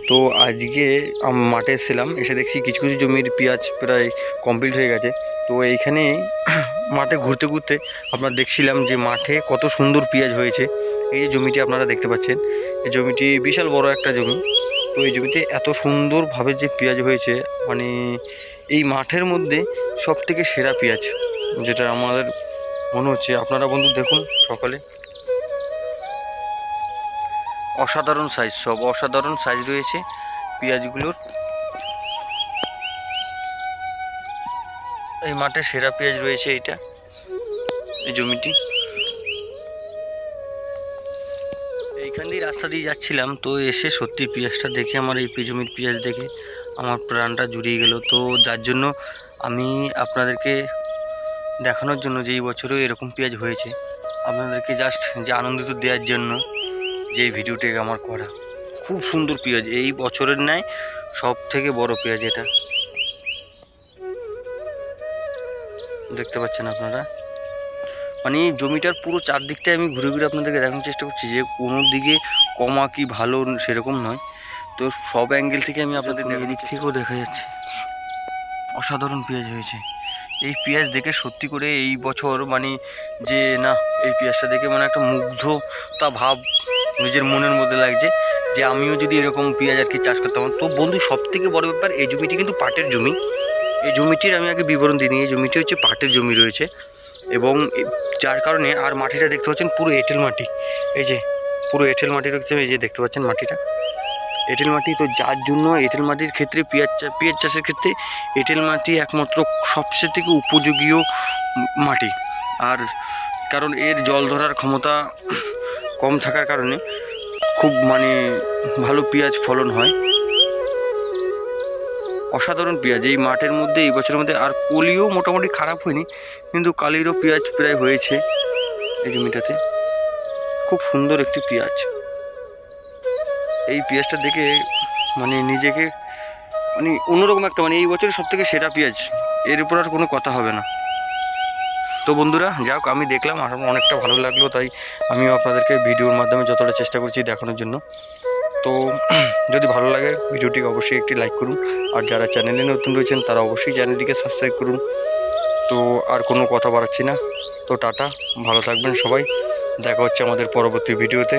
তো আজকে মাঠে এসেছিলাম, এসে দেখছি কিছু কিছু জমির পেঁয়াজ প্রায় কমপ্লিট হয়ে গেছে। তো এইখানে মাঠে ঘুরতে ঘুরতে আপনারা দেখছিলাম যে মাঠে কত সুন্দর পেঁয়াজ হয়েছে। এই যে জমিটি আপনারা দেখতে পাচ্ছেন, এই জমিটি বিশাল বড় একটা জমি। তো এই জমিতে এত সুন্দরভাবে যে পেঁয়াজ হয়েছে, মানে এই মাঠের মধ্যে সব থেকে সেরা পেঁয়াজ যেটা আমাদের মনে হচ্ছে। আপনারা বন্ধু দেখুন, সকালে অসাধারণ সাইজ, সব অসাধারণ সাইজ রয়েছে পেঁয়াজগুলোর। এই মাঠে সেরা পেঁয়াজ রয়েছে এইটা, এই জমিটি। এইখান দিয়ে রাস্তা দিয়ে যাচ্ছিলাম, তো এসে সত্যি পেঁয়াজটা দেখে, আমার এই জমির পেঁয়াজ দেখে আমার প্রাণটা জুড়িয়ে গেল। তো যার জন্য আমি আপনাদেরকে দেখানোর জন্য যে এই বছরেও এরকম পেঁয়াজ হয়েছে, আপনাদেরকে জাস্ট যে আনন্দিত দেওয়ার জন্য যে এই ভিডিওটি আমার করা। খুব সুন্দর পেঁয়াজ, এই বছরের ন্যায় সব থেকে বড় পেঁয়াজ এটা, দেখতে পাচ্ছেন আপনারা। মানে জমিটার পুরো চারদিকটাই আমি ঘুরে ঘুরে আপনাদেরকে দেখানোর চেষ্টা করছি, যে কোনো দিকে কমা কি ভালো সেরকম নয়। তো সব অ্যাঙ্গেল থেকে আমি আপনাদের দিক থেকেও দেখা যাচ্ছে অসাধারণ পেঁয়াজ হয়েছে। এই পেঁয়াজ দেখে সত্যি করে এই বছর মানে যে না, এই পেঁয়াজটা দেখে মানে একটা মুগ্ধতা ভাব নিজের মনের মধ্যে লাগছে, যে আমিও যদি এরকম পেঁয়াজ আর কি চাষ করতাম। তো বন্ধু, সব থেকে বড় ব্যাপার, এই জমিটি কিন্তু পাটের জমি। এই জমিটির আমি আগে বিবরণ দিই। এই জমিটি হচ্ছে পাটের জমি রয়েছে, এবং যার কারণে আর মাটিটা দেখতে পাচ্ছেন পুরো এঁটেল মাটি। এই যে পুরো এঁটেল মাটি রয়েছে, এই যে দেখতে পাচ্ছেন মাটিটা এঁটেল মাটি। তো যার জন্য এঁটেল মাটির ক্ষেত্রে পেঁয়াজ চাষের ক্ষেত্রে এঁটেল মাটি একমাত্র সবচেয়ে থেকে উপযোগীয় মাটি। আর কারণ এর জল ধরার ক্ষমতা কম থাকার কারণে খুব মানে ভালো পেঁয়াজ ফলন হয়। অসাধারণ পেঁয়াজ এই মাঠের মধ্যে এই বছরের মধ্যে। আর কলিও মোটামুটি খারাপ হয়নি, কিন্তু কালিরও পেঁয়াজ প্রায় হয়েছে এই জমিটাতে। খুব সুন্দর একটি পেঁয়াজ। এই পেঁয়াজটা দেখে মানে নিজেকে মানে অন্যরকম একটা, মানে এই বছরের সব থেকে সেরা পেঁয়াজ, এর উপর আর কোনো কথা হবে না। তো বন্ধুরা, যাক, আমি দেখলাম আর অনেকটা ভালো লাগলো, তাই আমিও আপনাদেরকে ভিডিওর মাধ্যমে যতটা চেষ্টা করছি দেখানোর জন্য। তো যদি ভালো লাগে ভিডিওটিকে অবশ্যই একটি লাইক করুন, আর যারা চ্যানেলে নতুন রয়েছেন তারা অবশ্যই চ্যানেলটিকে সাবস্ক্রাইব করুন। তো আর কোনো কথা বাড়াচ্ছি না, তো টাটা, ভালো থাকবেন সবাই, দেখা হচ্ছে আমাদের পরবর্তী ভিডিওতে।